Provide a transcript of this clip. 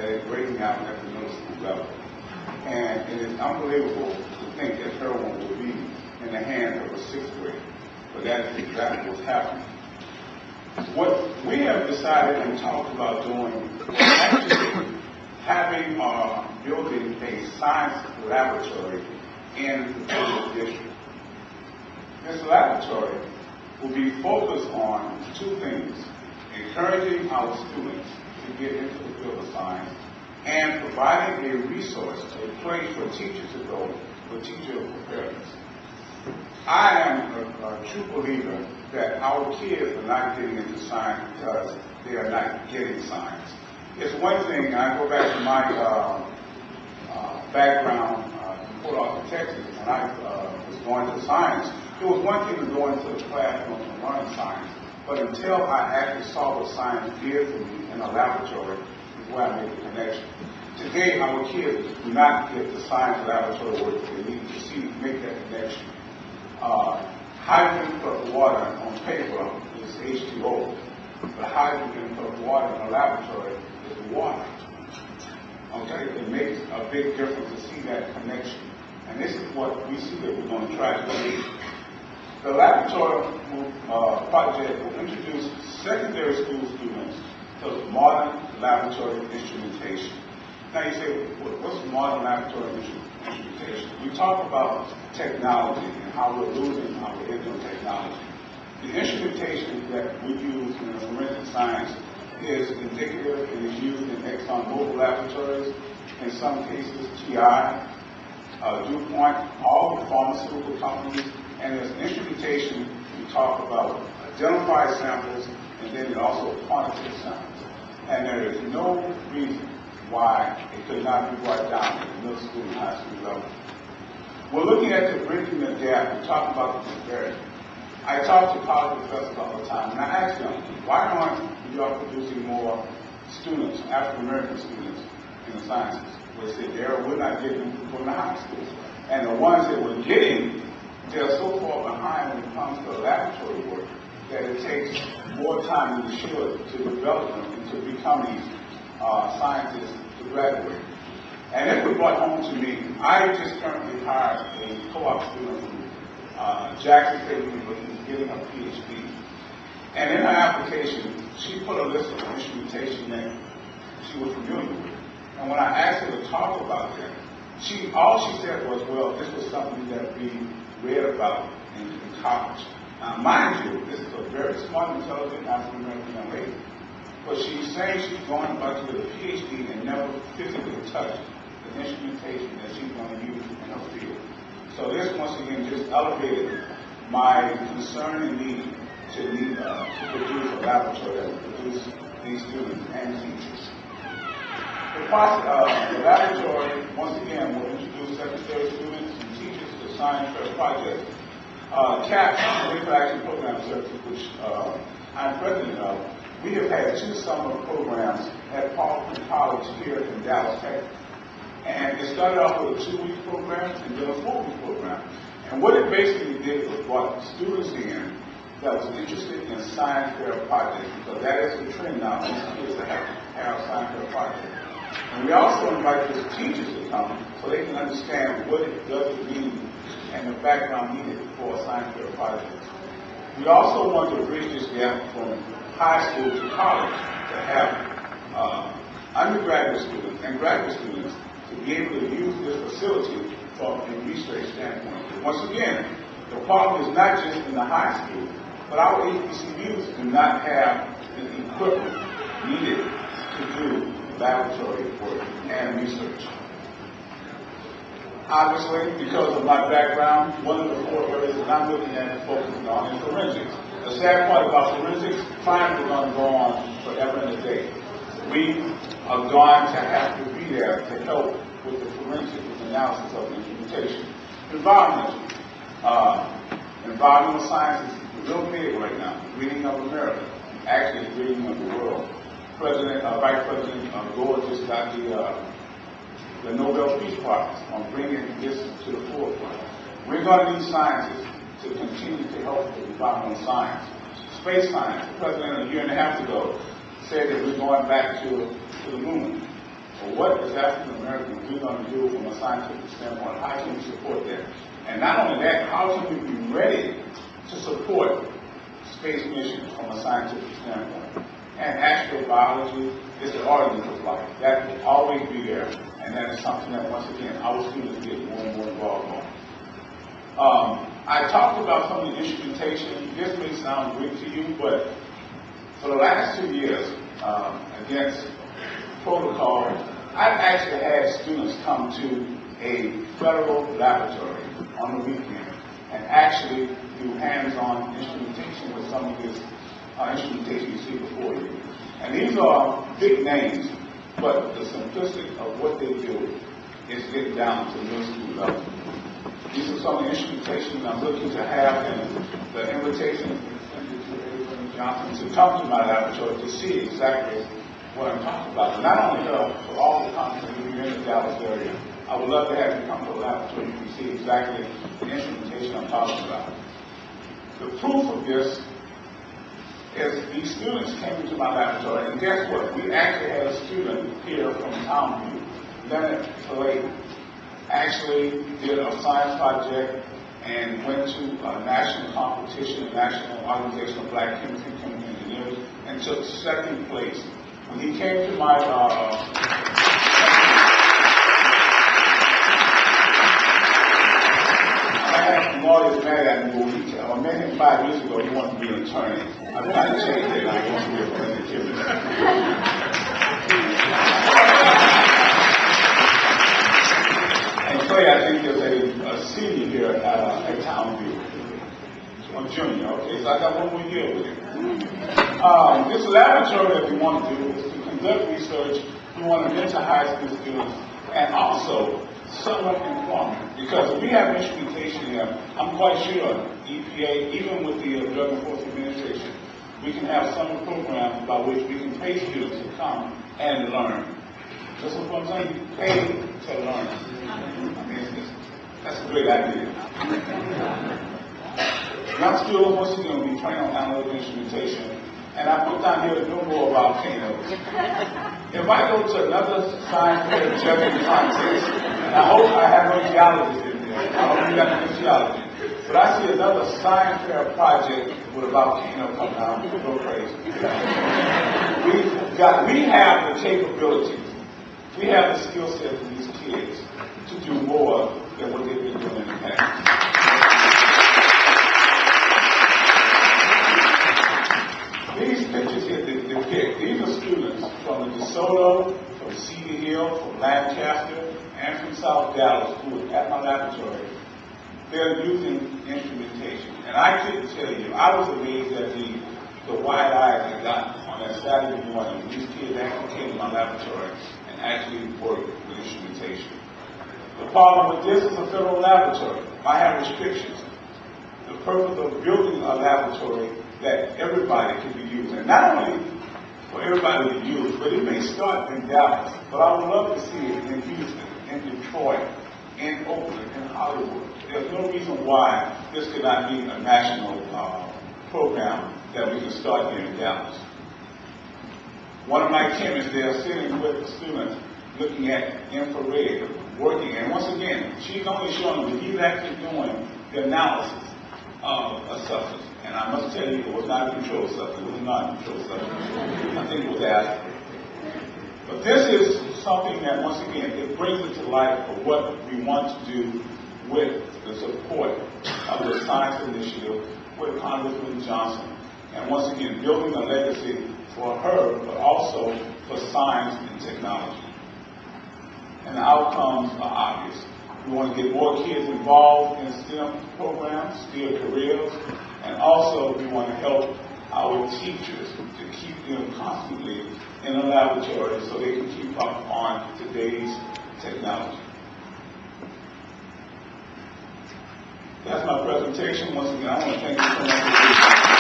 that is breaking out at the middle school level. And it is unbelievable to think that heroin will be in the hands of a 6th grader. But that is exactly what's happening. What we have decided and talked about doing is actually having building a science laboratory in the Caucus district. This laboratory will be focused on 2 things: encouraging our students to get into the field of science and providing a resource, a place for teachers to go for teacher preparedness. I am a true believer that our kids are not getting into science because they are not getting science. It's one thing, I go back to my background in Port Arthur, Texas, when I was going to science. It was one thing to go into the classroom and learn science, but until I actually saw what science did for me in a laboratory is where I made the connection. Today, our kids do not get the science laboratory work they need to make that connection. Hydrogen plus water on paper is H2O. But hydrogen plus water in a laboratory is water. Okay? It makes a big difference to see that connection. And this is what we see that we're going to try to do. The laboratory project will introduce secondary school students to modern laboratory instrumentation. Now you say, what's modern laboratory instrumentation? We talk about technology and how we're losing our original technology. The instrumentation that we use in the forensic science is indicative and is used in ExxonMobil laboratories, in some cases TI, DuPont, all the pharmaceutical companies, and as instrumentation we talk about identified samples and then also quantitative samples. And there is no reason why it could not be brought down at the middle school and high school level. We're looking at the bridging the gap and talking about the disparity. I talk to college professors all the time, and I ask them, why aren't you all producing more students, African American students, in the sciences? Well, they say, Darryl, we're not getting them from the high schools. And the ones that we're getting, they're so far behind when it comes to laboratory work that it takes more time than it should to develop them and to become these scientists to graduate. And it was brought home to me. I just currently hired a co-op student from Jackson State University who's getting a PhD. And in her application, she put a list of instrumentation that she was familiar with. And when I asked her to talk about that, all she said was, well, this was something that we read about in college. Now, mind you, this is a very smart, intelligent African-American young lady. But she's saying she's going about to get a PhD and never physically touched the instrumentation that she's going to use in her field. So this, once again, just elevated my concern and need to produce a laboratory that will produce these students and teachers. The laboratory, once again, will introduce secondary students and teachers to science fair projects. CAP, Clinical Action Program Services, which I'm president of, we have had 2 summer programs at Paulson College here in Dallas, Texas. And it started off with a 2-week program and then a 4-week program. And what it basically did was brought students in that was interested in science fair projects, because that is the trend now, is to have science fair projects. And we also invite those teachers to come so they can understand what it does mean and the background needed for a science fair project. We also want to bridge this gap from high school to college to have undergraduate students and graduate students to be able to use this facility from a research standpoint. Once again, the problem is not just in the high school, but our HBCUs do not have the equipment needed to do laboratory work and research. Obviously, because of my background, one of the 4 areas that I'm looking at and focusing on is forensics. The sad part about forensics, crimes are going to go on forever and a day. We are going to have to be there to help with the forensic analysis of the instrumentation. Environmental science is real big right now. Greening of America, actually greening of the world. Vice President Gore just got the Nobel Peace Prize on bringing this to the forefront. We're going to need scientists to continue to help with environmental science. Space science, the president a year and a half ago said that we're going back to the moon. Well, what is African Americans we going to do from a scientific standpoint? How can we support that? And not only that, how can we be ready to support space missions from a scientific standpoint? And astrobiology is the origin of life. That will always be there. And that is something that, once again, our students get more and more involved on. I talked about some of the instrumentation. This may sound Greek to you, but for the last 2 years, against protocol, I've actually had students come to a federal laboratory on the weekend and actually do hands-on instrumentation with some of this instrumentation you see before you. And these are big names, but the simplicity of what they do is getting down to middle school level. These are some of the instrumentation I'm looking to have, and the invitation is extended to Abraham Johnson to come to my laboratory to see exactly what I'm talking about. And not only her, but all the content in the Dallas area. I would love to have you come to the laboratory. You can see exactly the instrumentation I'm talking about. The proof of this is these students came into my laboratory, and guess what? We actually had a student here from Townview, Leonard Slade, actually did a science project and went to a national competition, a national organization of black chemistry and engineers, and took second place. When he came to my lawyers mad at me. I met him 5 years ago. He wanted to be an attorney. I've got to change it. I want to be a friend of And Clay, I think, is a senior here at Townview. I'm junior, okay? So I got 1 more year with him. This laboratory that we want to do is to conduct research. We want to mentor high school students and also somewhat informative, because if we have instrumentation here, I'm quite sure EPA, even with the Drug Enforcement Administration, we can have some programs by which we can pay students to come and learn. That's what I'm saying. You pay to learn. I mean, that's a great idea. Young students, once again, will be trained on analytical instrumentation. And I put down here to know more about volcanoes. If I go to another science fair judging contest, and I hope I have no geologists in there, I don't think that's geology, but I see another science fair project with a volcano come down, people go crazy. We have the capabilities, we have the skill set for these kids to do more than what they've been doing in the past. These pictures here depict, these are students from the DeSoto, from Cedar Hill, from Lancaster, and from South Dallas who are at my laboratory. They're using instrumentation. And I couldn't tell you, I was amazed at the wide eyes I got on that Saturday morning when these kids actually came to my laboratory and actually worked with instrumentation. The problem with this is a federal laboratory. I have restrictions. The purpose of building a laboratory that everybody can be used, and not only for everybody to use, but it may start in Dallas, but I would love to see it in Houston, in Detroit, in Oakland, in Hollywood. There's no reason why this could not be a national program that we can start here in Dallas. One of my chemists, they are sitting with the students looking at infrared, working, and once again, she's only showing that he's actually doing the analysis of a substance. And I must tell you, it was not a controlled substance. It was not a controlled substance. I think it was aspirin. But this is something that, once again, it brings it to life of what we want to do with the support of the science initiative with Congressman Johnson. And once again, building a legacy for her, but also for science and technology. And the outcomes are obvious. We want to get more kids involved in STEM programs, STEM careers, and also we want to help our teachers to keep them constantly in the laboratory so they can keep up on today's technology. That's my presentation. Once again, I want to thank you so much for